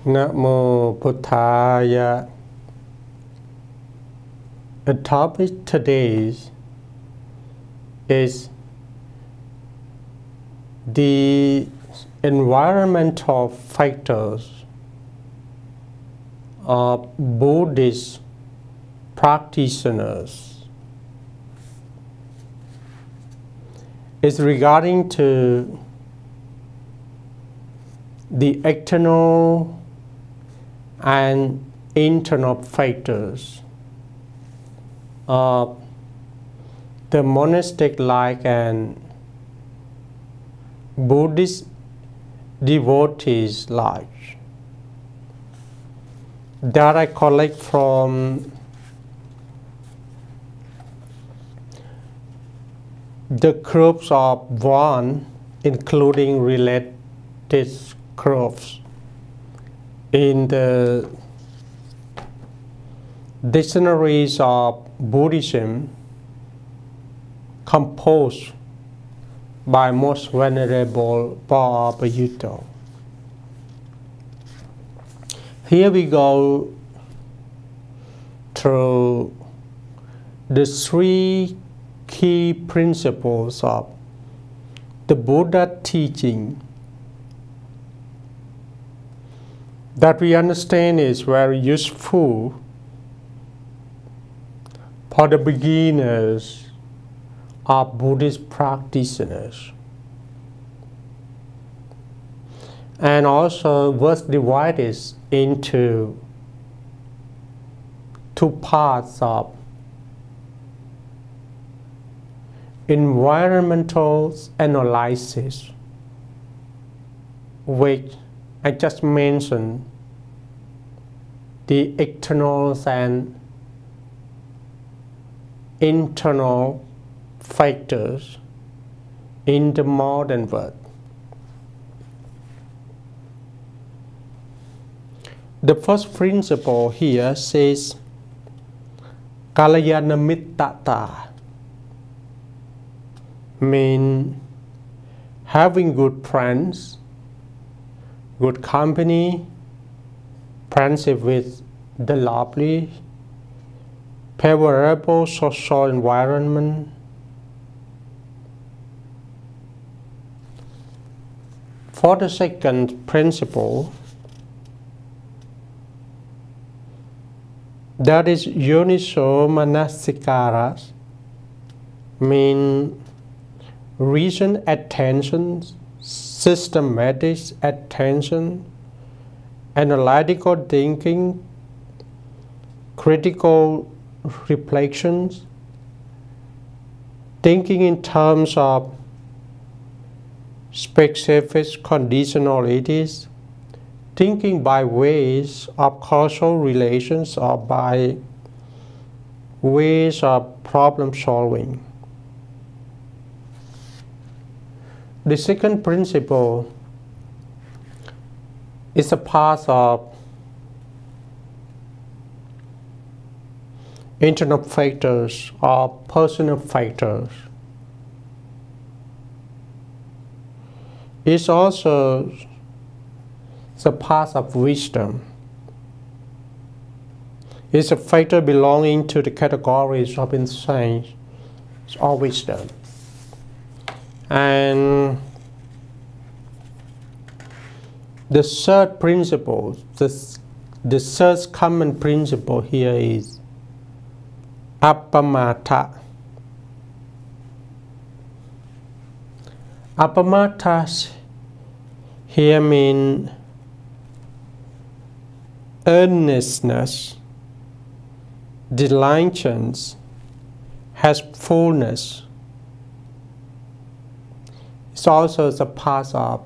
Namo Buddhaya. The topic today is the environmental factors of Buddhist practitioners. It's regarding to the external and internal factors of the monastic life and Buddhist devotees' life that I collect from the groups of one, including related groups in the dictionaries of Buddhism composed by Most Venerable Buddha. Here we go through the three key principles of the Buddha teaching that we understand is very useful for the beginners of Buddhist practitioners. And also was divided into two parts of environmental analysis, which I just mentioned, the external and internal factors in the modern world. The first principle here says Kalyana Mittata, mean having good friends, good company, friendship with the lovely, favorable social environment. For the second principle, that is Yoniso Manasikara, mean reason attention, systematic attention, analytical thinking, critical reflections, thinking in terms of specific conditionalities, thinking by ways of causal relations or by ways of problem solving. The second principle is a part of internal factors or personal factors. It's also the part of wisdom. It's a factor belonging to the categories of insight or wisdom. And the third principle, the third common principle here is Appamata. Appamata here means earnestness, diligence, has fullness. It's also the part of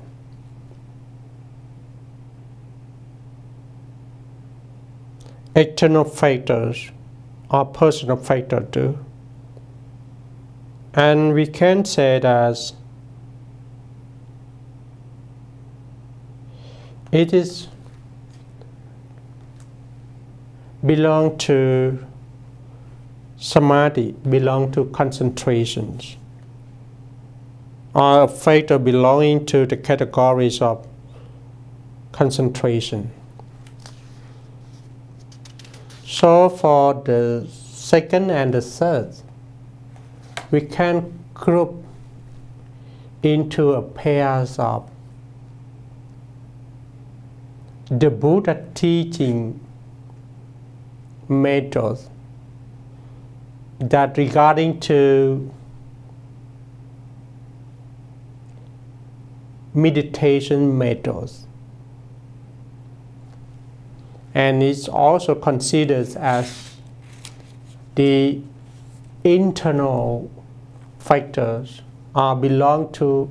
external factors or personal factor too. And we can say that it is belong to samadhi, belong to concentrations, or a factor belonging to the categories of concentration. So for the second and the third, we can group into a pairs of the Buddha teaching methods that regarding to meditation methods, and it's also considered as the internal factors or belong to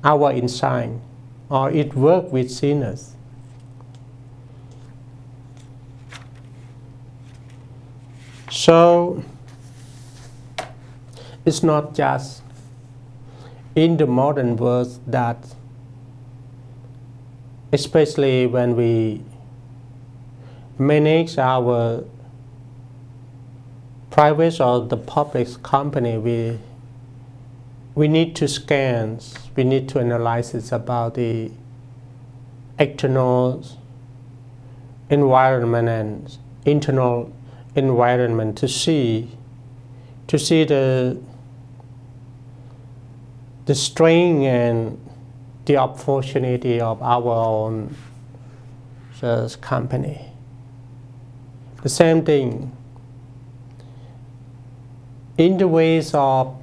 our inside, or it work within us. So it's not just in the modern world that, especially when we manage our private or the public company, we need to scan, we need to analyze about the external environment and internal environment to see the strength and the opportunity of our own company. The same thing in the ways of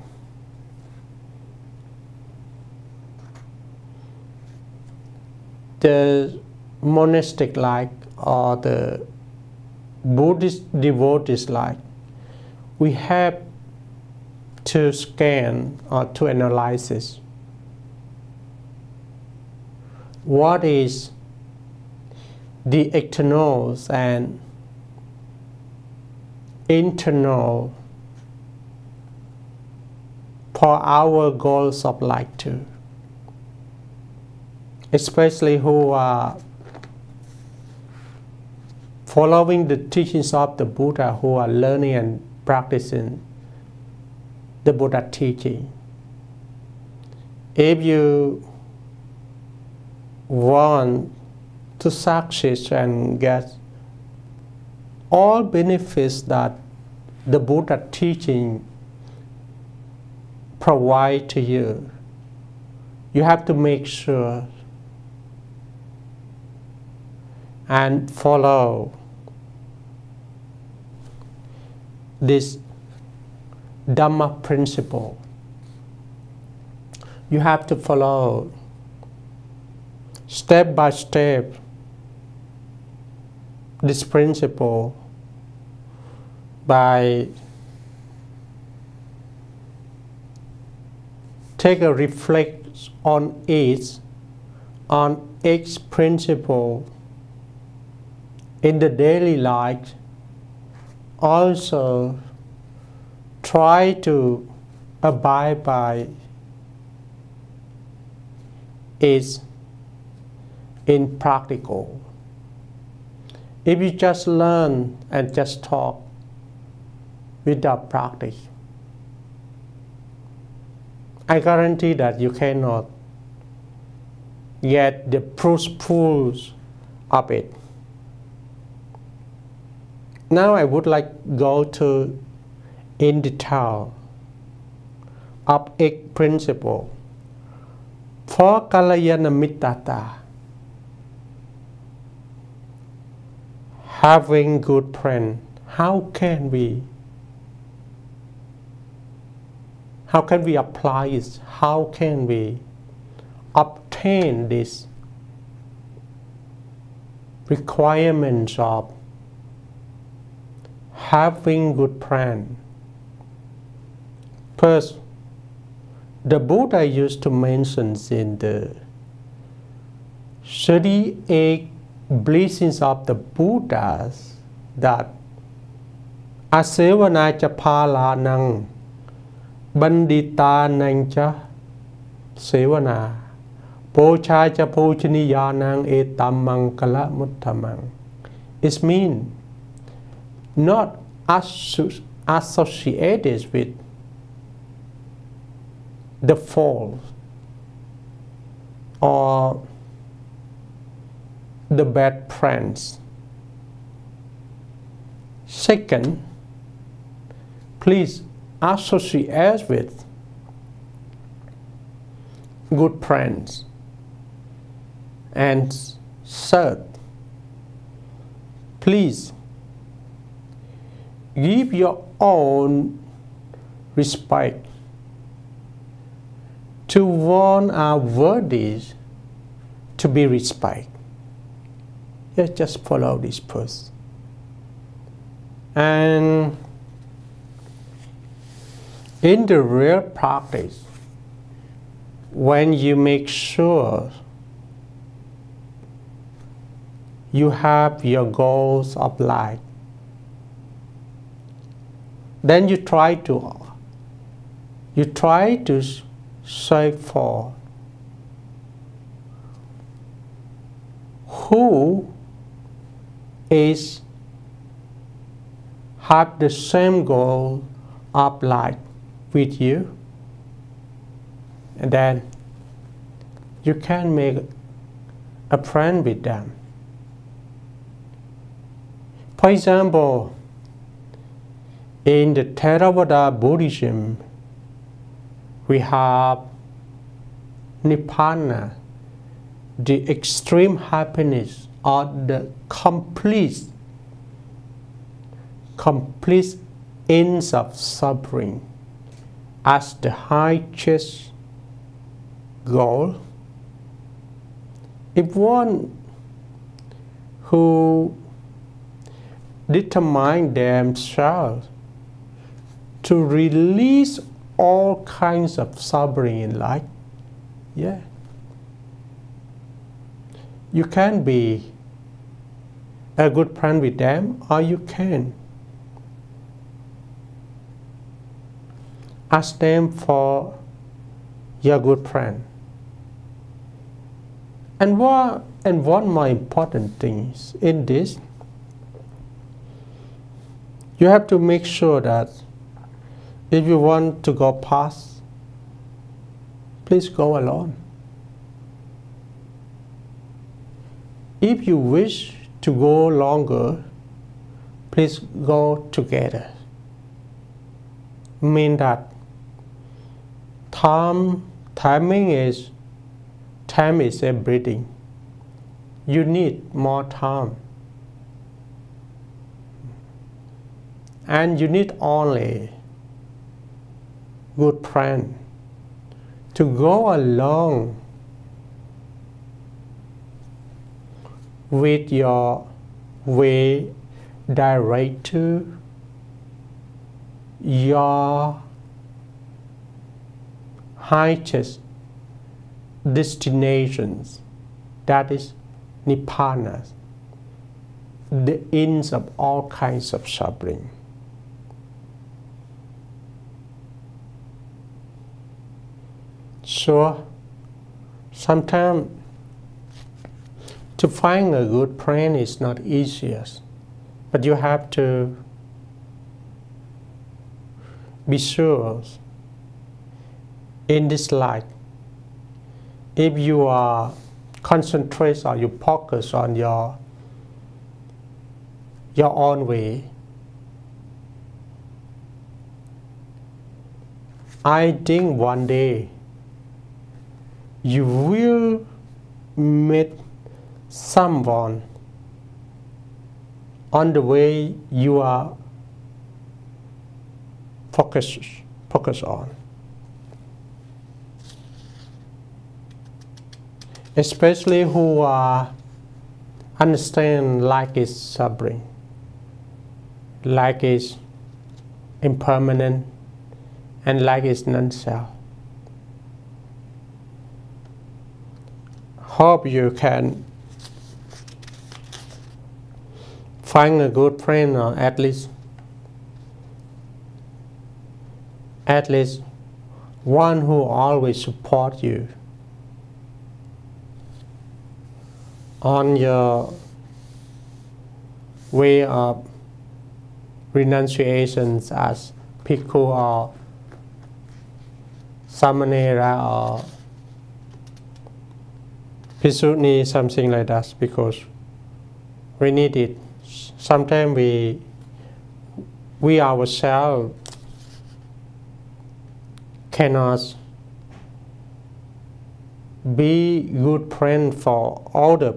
the monastic life or the Buddhist devotees life. We have to scan or to analyze this. What is the externals and internal for our goals of life too, especially who are following the teachings of the Buddha, who are learning and practicing the Buddha teaching. If you want to succeed and get all benefits that the Buddha teaching provide to you, you have to make sure and follow this Dharma principle. You have to follow step by step this principle by take a reflect on each principle in the daily life. Also try to abide by it in practical. If you just learn and just talk without practice, I guarantee that you cannot get the pros of it. Now I would like go to in detail of eight principle for Kalayana Mittata. Having good friend, how can we apply it? How can we obtain this requirements of having good friend? First, the Buddha used to mention in the 38 blessings of the Buddhas that asevana cha phalanang bandita nang sevana pocha cha pochaniyanang etamang kala muttamang. It means not associated with the fault or the bad friends, Second, please associate with good friends. And third, please give your own respect to one are worthy to be respected. You just follow this person. And in the real practice, when you make sure you have your goals of life, then you try to search for who have the same goal of life with you, and then you can make a friend with them. For example, in the Theravada Buddhism, we have Nibbana, the extreme happiness or the complete ends of suffering as the highest goal. If one who determine themselves to release all kinds of suffering in life, you can be a good friend with them, or you can ask them for your good friend. And one more important thing is in this, you have to make sure that if you want to go past, please go alone. If you wish to go longer, please go together. Mean that time is everything. You need more time. And you need only good friend to go along with your way direct to your highest destinations, that is Nibbana, the ends of all kinds of suffering. So sometimes to find a good friend is not easiest, but you have to be sure in this life, if you are concentrate or you focus on your own way, I think one day you will meet someone on the way you are focus on. Especially who understand life is suffering, life is impermanent, and life is non-self. Hope you can find a good friend, or at least one who always support you on your way of renunciations as Bhikkhu or Samanera or Bhikshuni, something like that, because we need it. Sometimes we we ourselves cannot be good friend for all the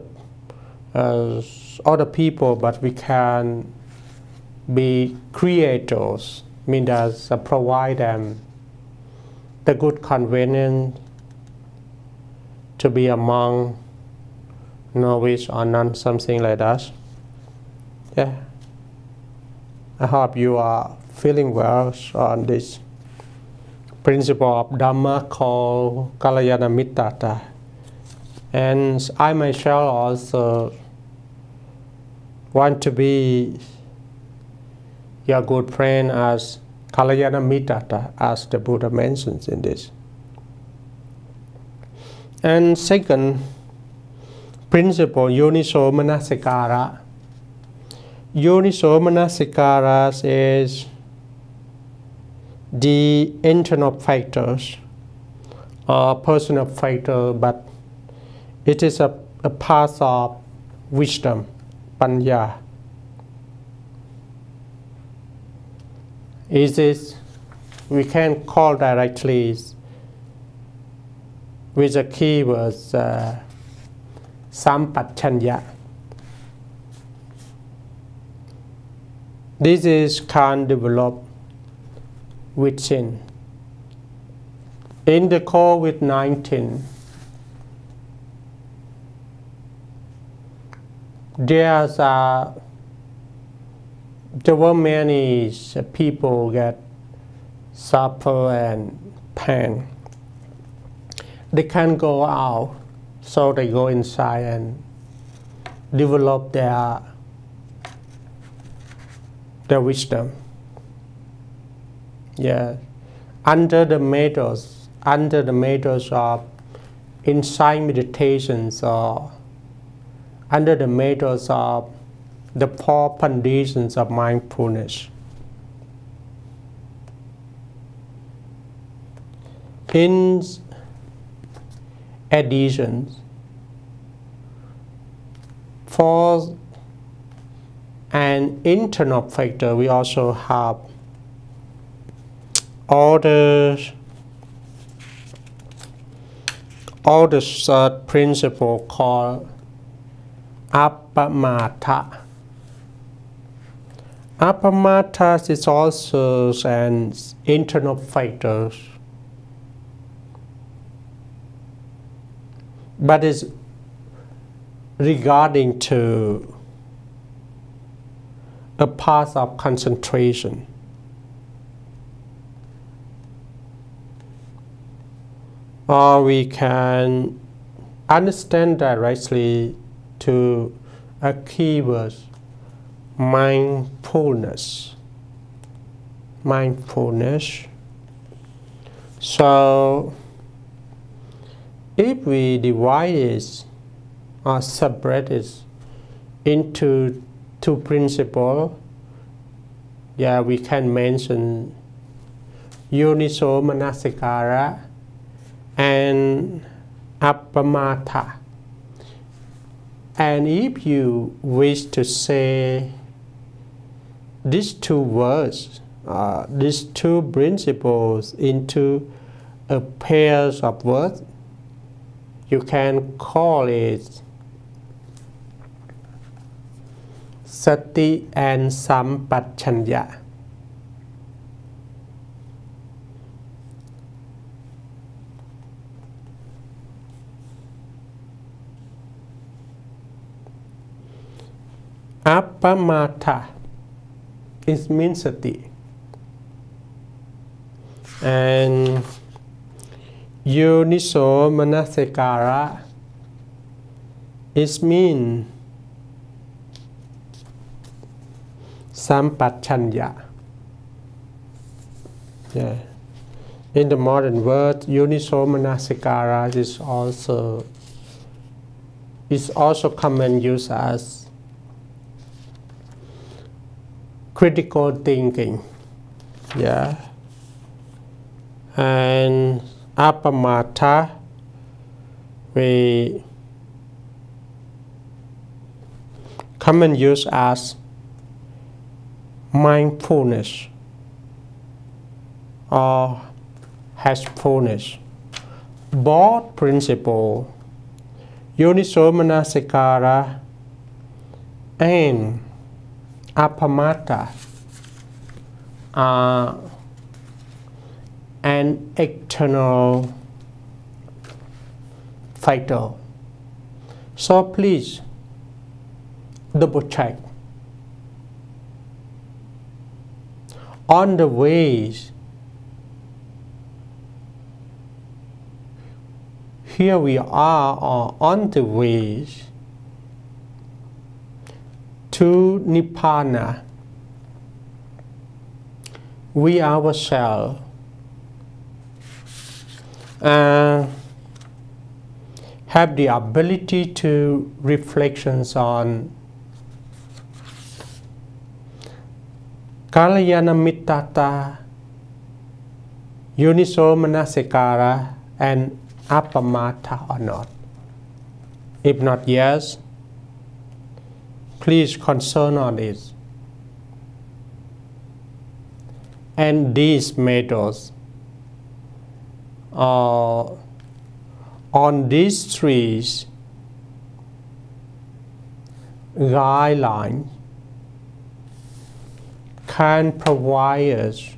other people, but we can be creators, mean that provide them the good convenience to be among novice or non, something like that. Yeah, I hope you are feeling well on this principle of Dharma called Kalyana Mittata. And I myself also want to be your good friend as Kalyana Mittata, as the Buddha mentions in this. And second principle, Yoniso Manasikara. Yoniso Manasikara is the internal factors or personal factor, but it is a part of wisdom, panya. Is this, we can call directly with the keywords sampachanya. This is can develop within. In the COVID-19, there were many people that suffer and pain. They can't go out, so they go inside and develop their wisdom. Yeah, under the methods of insight meditations, or under the methods of the 4 conditions of mindfulness. In addition, for an internal factor, we also have all the third principle called Appamatha. Appamatha is also an internal factor, but is regarding to a path of concentration. Or we can understand directly to a keyword, mindfulness. Mindfulness. So if we divide it or separate it into 2 principles, yeah, we can mention Yoniso Manasikara and Appamatha. And if you wish to say these 2 words, these 2 principles into a pair of words, you can call it Sati and Sampachanya. Appamatha, it means sati. And Yoniso Manasikara, it means Sampachanya. Yeah. In the modern word, Yoniso Manasikara is also common use as critical thinking. Yeah. And Appamatha, we common use as mindfulness or heedfulness. Both principles, Yoniso Manasikara and Appamata, are an external factor. So please double check on the ways. Here we are on the ways to Nibbana. We ourselves have the ability to reflections on Kalyana Mittata, Yoniso Manasikara, and Appamata or not. If not yes, please concern on it. And these methods are on these three guidelines can provide us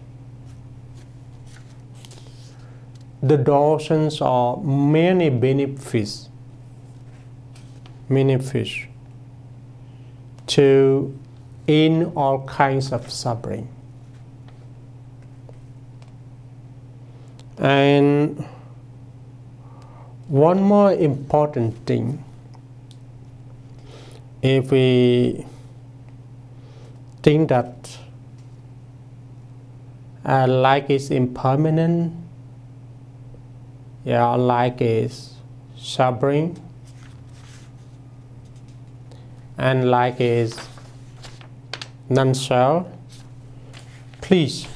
the dozens of many benefits to end all kinds of suffering. And one more important thing, if we think that life is impermanent, life is suffering, and life is non-self, please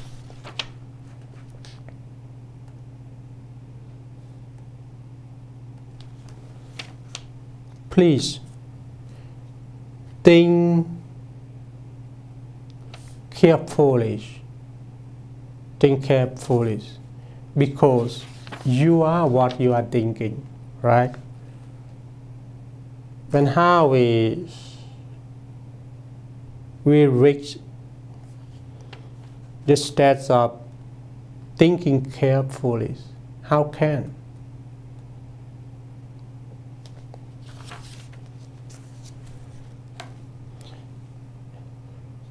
think carefully. Think carefully, because you are what you are thinking, right? When how we reach the state of thinking carefully, how can?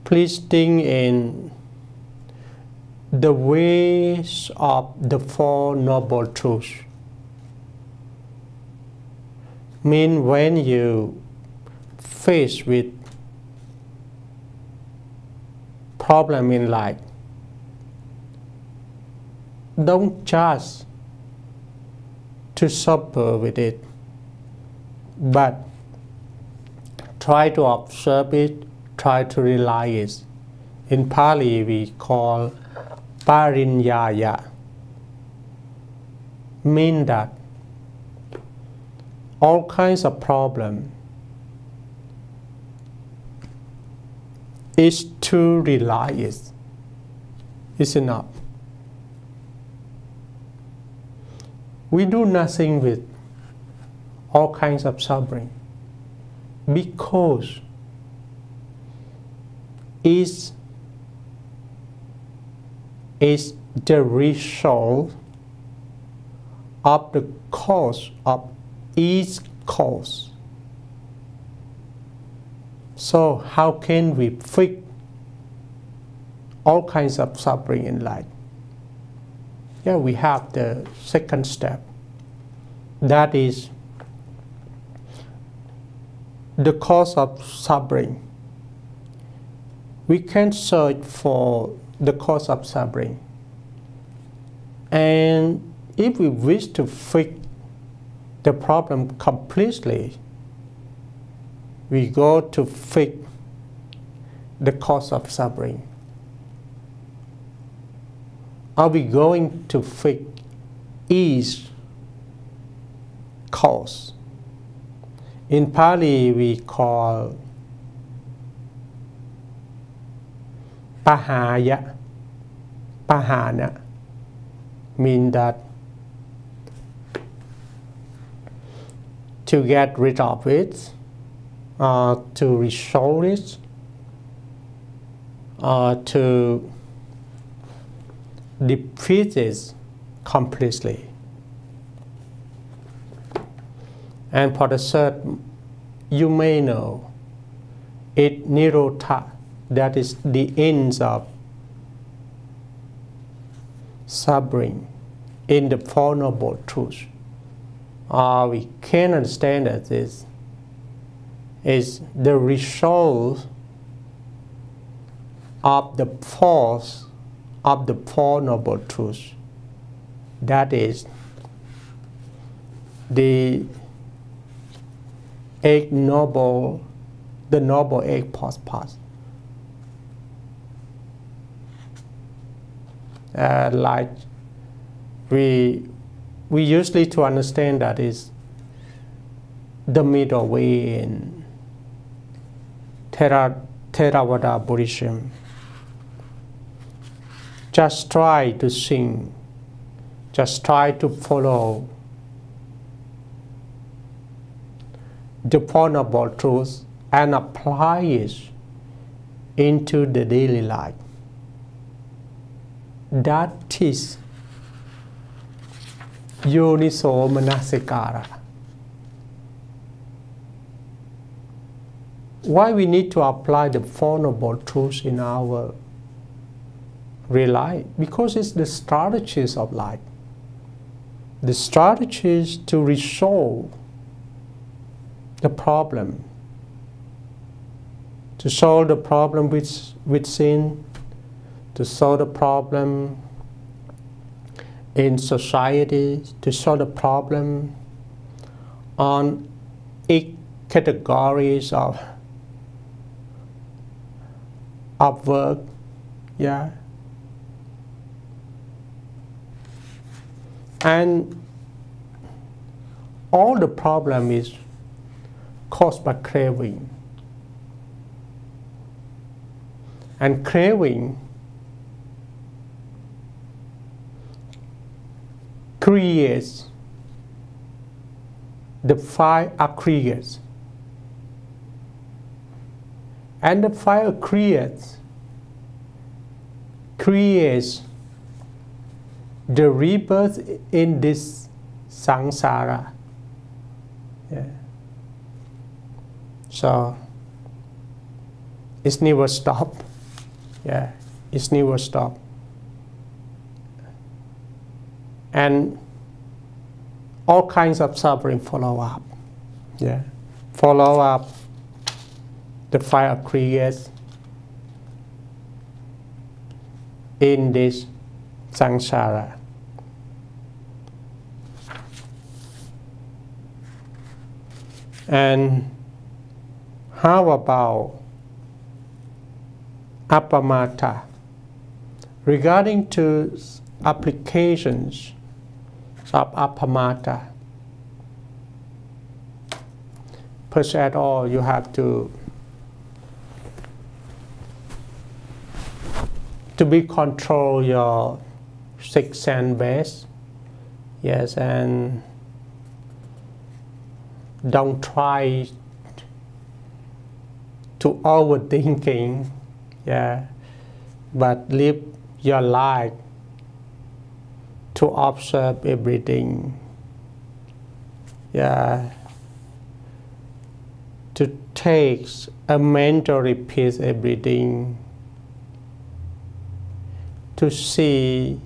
Please think in the ways of the Four Noble Truths. Mean when you face with problem in life, don't just to suffer with it, but try to observe it, try to realize it. In Pali we call Parinyaya, mean that all kinds of problem is to realize is enough. We do nothing with all kinds of suffering because is the result of the cause of each cause. So how can we fix all kinds of suffering in life? We have the second step. That is the cause of suffering. We can search for the cause of suffering. And if we wish to fix the problem completely, we go to fix the cause of suffering. Are we going to fix each cause? In Pali we call Pahaya. Pahana means that to get rid of it, or to resolve it, or to defeat it completely. And for the third, you may know it Nirodha, that is the ends of suffering in the Four Noble Truths. We can understand that this is the result of the force of the Four Noble Truths. That is the Noble Eight Paths. Like we usually to understand that is the middle way in Theravada Buddhism. Just try to sing, just try to follow the Four Noble Truths and apply it into the daily life. That is Yoniso Manasikara. Why we need to apply the Four Noble Truths in our real life? Because it's the strategies of life. The strategies to resolve the problem. To solve the problem with sin, to solve the problem in society, to solve the problem on 8 categories of work, yeah. And all the problem is caused by craving. And craving creates the 5 aggregates. And the 5 aggregates creates the rebirth in this samsara. Yeah. So it's never stop. Yeah, it's never stop. And all kinds of suffering follow up. Yeah, follow up the 5 aggregates in this samsara. And how about appamata? Regarding to applications of appamata, first at all, you have to be control your 6 sense base. Yes, and don't try to overthinking, yeah, but live your life to observe everything, yeah, to take a mental repeat everything, to see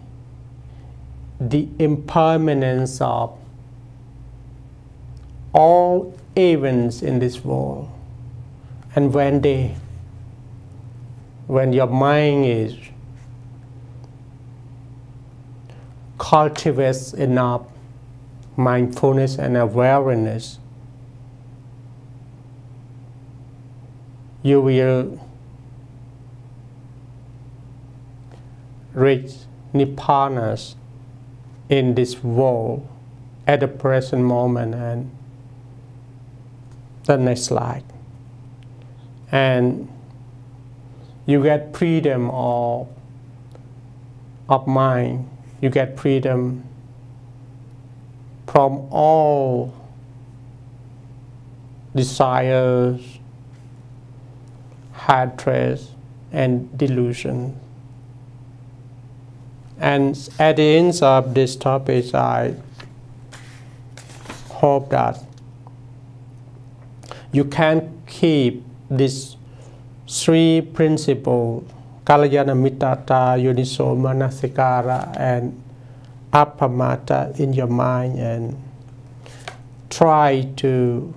the impermanence of all events in this world. And when your mind is cultivates enough mindfulness and awareness, you will reach Nibbana in this world at the present moment and the next life. And you get freedom of mind. You get freedom from all desires, hatred, and delusion. And at the end of this topic, I hope that you can keep these three principles, Kalyana Mittata, Yoniso Manasikara, and Appamata in your mind, and try to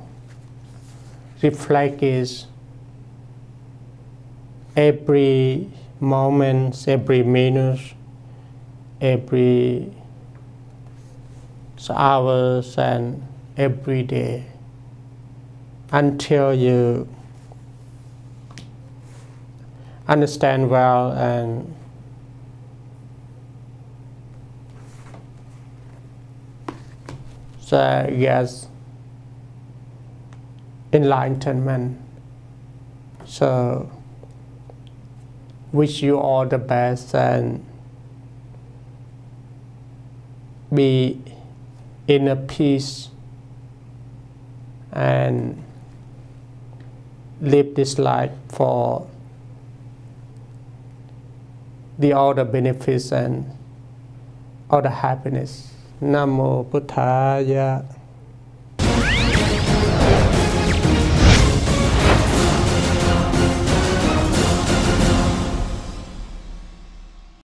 reflect it every moment, every minute, every hours, and every day, until you understand well and yes, enlightenment. So wish you all the best and be in a peace and live this life for all the benefits and all the happiness. Namo Buddhaya.